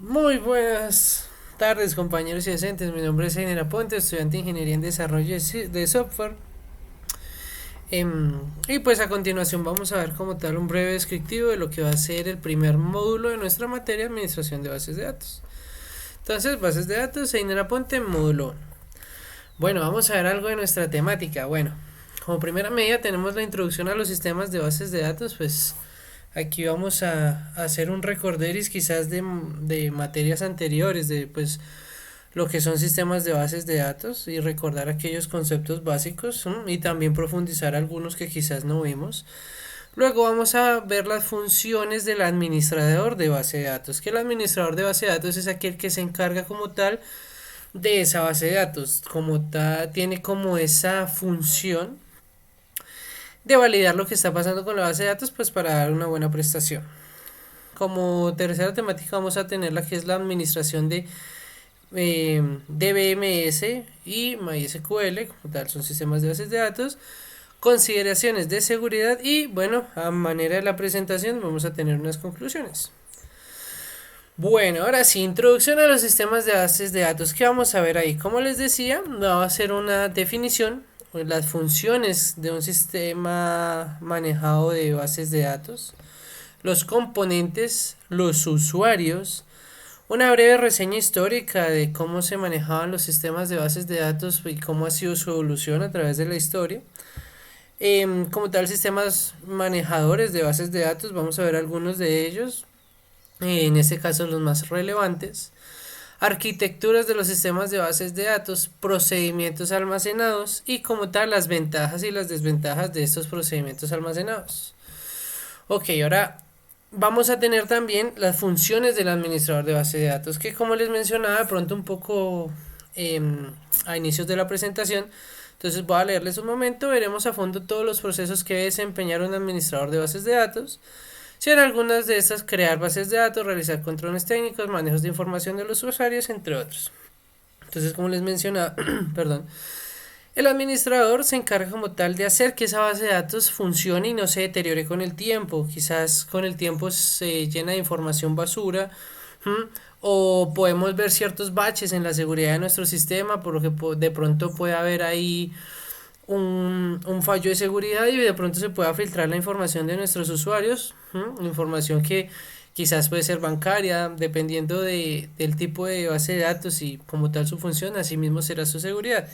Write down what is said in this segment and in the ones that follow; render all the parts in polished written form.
Muy buenas tardes, compañeros y docentes. Mi nombre es Heiner Aponte, estudiante de Ingeniería en Desarrollo de Software. Y pues a continuación vamos a ver como tal un breve descriptivo de lo que va a ser el primer módulo de nuestra materia, Administración de Bases de Datos. Entonces, bases de datos, Heiner Aponte, módulo 1. Bueno, vamos a ver algo de nuestra temática. Bueno, como primera medida tenemos la introducción a los sistemas de bases de datos, pues aquí vamos a hacer un recorderis quizás de materias anteriores, de pues lo que son sistemas de bases de datos y recordar aquellos conceptos básicos y también profundizar algunos que quizás no vimos. Luego vamos a ver las funciones del administrador de base de datos, que el administrador de base de datos es aquel que se encarga como tal de esa base de datos, como tal, tiene como esa función de validar lo que está pasando con la base de datos pues para dar una buena prestación. Como tercera temática vamos a tener la que es la administración de DBMS y MySQL, como tal son sistemas de bases de datos, consideraciones de seguridad y bueno, a manera de la presentación vamos a tener unas conclusiones. Bueno, ahora sí, introducción a los sistemas de bases de datos. ¿Qué vamos a ver ahí? Como les decía, va a ser una definición de las funciones de un sistema manejado de bases de datos, los componentes, los usuarios, una breve reseña histórica de cómo se manejaban los sistemas de bases de datos y cómo ha sido su evolución a través de la historia. Como tal, sistemas manejadores de bases de datos, vamos a ver algunos de ellos, en este caso los más relevantes. Arquitecturas de los sistemas de bases de datos, procedimientos almacenados y como tal las ventajas y las desventajas de estos procedimientos almacenados. Ok, ahora vamos a tener también las funciones del administrador de base de datos, que como les mencionaba de pronto un poco eh, a inicios de la presentación, entonces voy a leerles un momento, veremos a fondo todos los procesos que debe desempeñar un administrador de bases de datos. Si en algunas de estas crear bases de datos, realizar controles técnicos, manejos de información de los usuarios, entre otros. Entonces, como les mencionaba, perdón, el administrador se encarga como tal de hacer que esa base de datos funcione y no se deteriore con el tiempo. Quizás con el tiempo se llena de información basura, ¿m? O podemos ver ciertos baches en la seguridad de nuestro sistema, por lo que de pronto puede haber ahí un fallo de seguridad y de pronto se pueda filtrar la información de nuestros usuarios, información que quizás puede ser bancaria, dependiendo del tipo de base de datos y como tal su función, así mismo será su seguridad.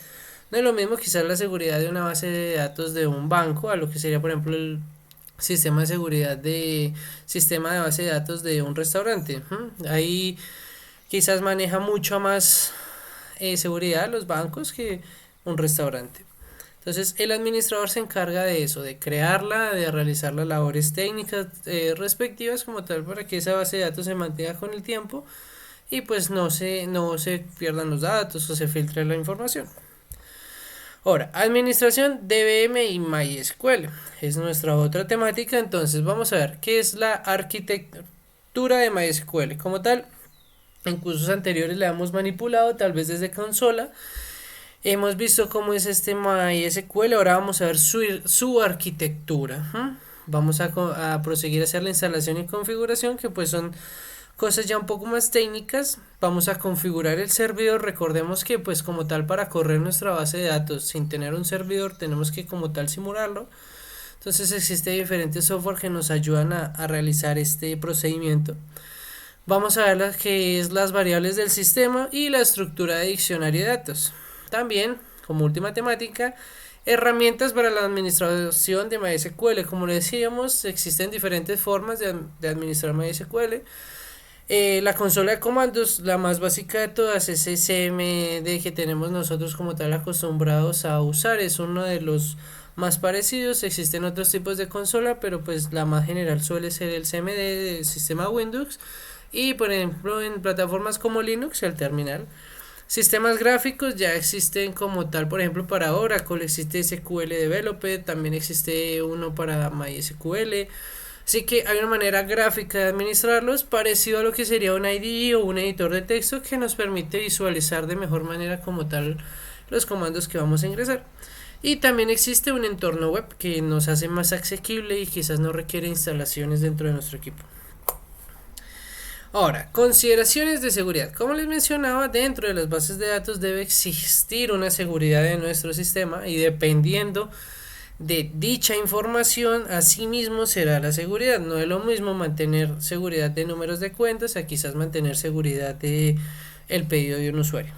No es lo mismo quizás la seguridad de una base de datos de un banco a lo que sería por ejemplo el sistema de seguridad de sistema de base de datos de un restaurante. Ahí quizás maneja mucho más seguridad los bancos que un restaurante. Entonces el administrador se encarga de eso, de crearla, de realizar las labores técnicas respectivas como tal para que esa base de datos se mantenga con el tiempo y pues no se pierdan los datos o se filtre la información. Ahora, administración DBM y MySQL es nuestra otra temática, entonces vamos a ver qué es la arquitectura de MySQL. Como tal, en cursos anteriores la hemos manipulado tal vez desde consola. Hemos visto cómo es este MySQL, ahora vamos a ver su arquitectura. Vamos a proseguir a hacer la instalación y configuración, que pues son cosas ya un poco más técnicas. Vamos a configurar el servidor. Recordemos que pues como tal para correr nuestra base de datos sin tener un servidor tenemos que como tal simularlo. Entonces existen diferentes software que nos ayudan a realizar este procedimiento. Vamos a ver las que es las variables del sistema y la estructura de diccionario de datos. También, como última temática, herramientas para la administración de MySQL. Como le decíamos, existen diferentes formas de administrar MySQL. La consola de comandos, la más básica de todas, es CMD que tenemos nosotros como tal acostumbrados a usar. Es uno de los más parecidos. Existen otros tipos de consola, pero pues la más general suele ser el CMD del sistema Windows. Y por ejemplo en plataformas como Linux, el terminal. Sistemas gráficos ya existen como tal, por ejemplo para Oracle existe SQL Developer, también existe uno para MySQL. Así que hay una manera gráfica de administrarlos parecido a lo que sería un IDE o un editor de texto que nos permite visualizar de mejor manera como tal los comandos que vamos a ingresar. Y también existe un entorno web que nos hace más asequible y quizás no requiere instalaciones dentro de nuestro equipo. Ahora, consideraciones de seguridad. Como les mencionaba, dentro de las bases de datos debe existir una seguridad de nuestro sistema y dependiendo de dicha información, asimismo será la seguridad. No es lo mismo mantener seguridad de números de cuentas a quizás mantener seguridad de el pedido de un usuario.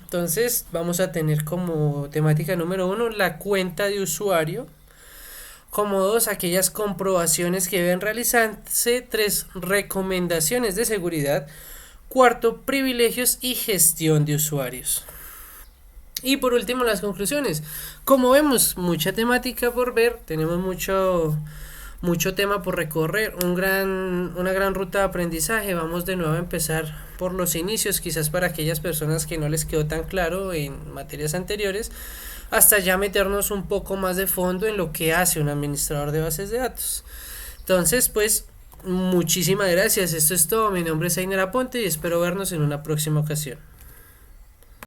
Entonces vamos a tener como temática número uno la cuenta de usuario. Como dos, aquellas comprobaciones que deben realizarse. Tres, recomendaciones de seguridad. Cuarto, privilegios y gestión de usuarios. Y por último, las conclusiones. Como vemos, mucha temática por ver, tenemos mucho tema por recorrer, una gran ruta de aprendizaje. Vamos de nuevo a empezar por los inicios, quizás para aquellas personas que no les quedó tan claro en materias anteriores, hasta ya meternos un poco más de fondo en lo que hace un administrador de bases de datos. Entonces, pues, muchísimas gracias. Esto es todo. Mi nombre es Ainer Aponte y espero vernos en una próxima ocasión.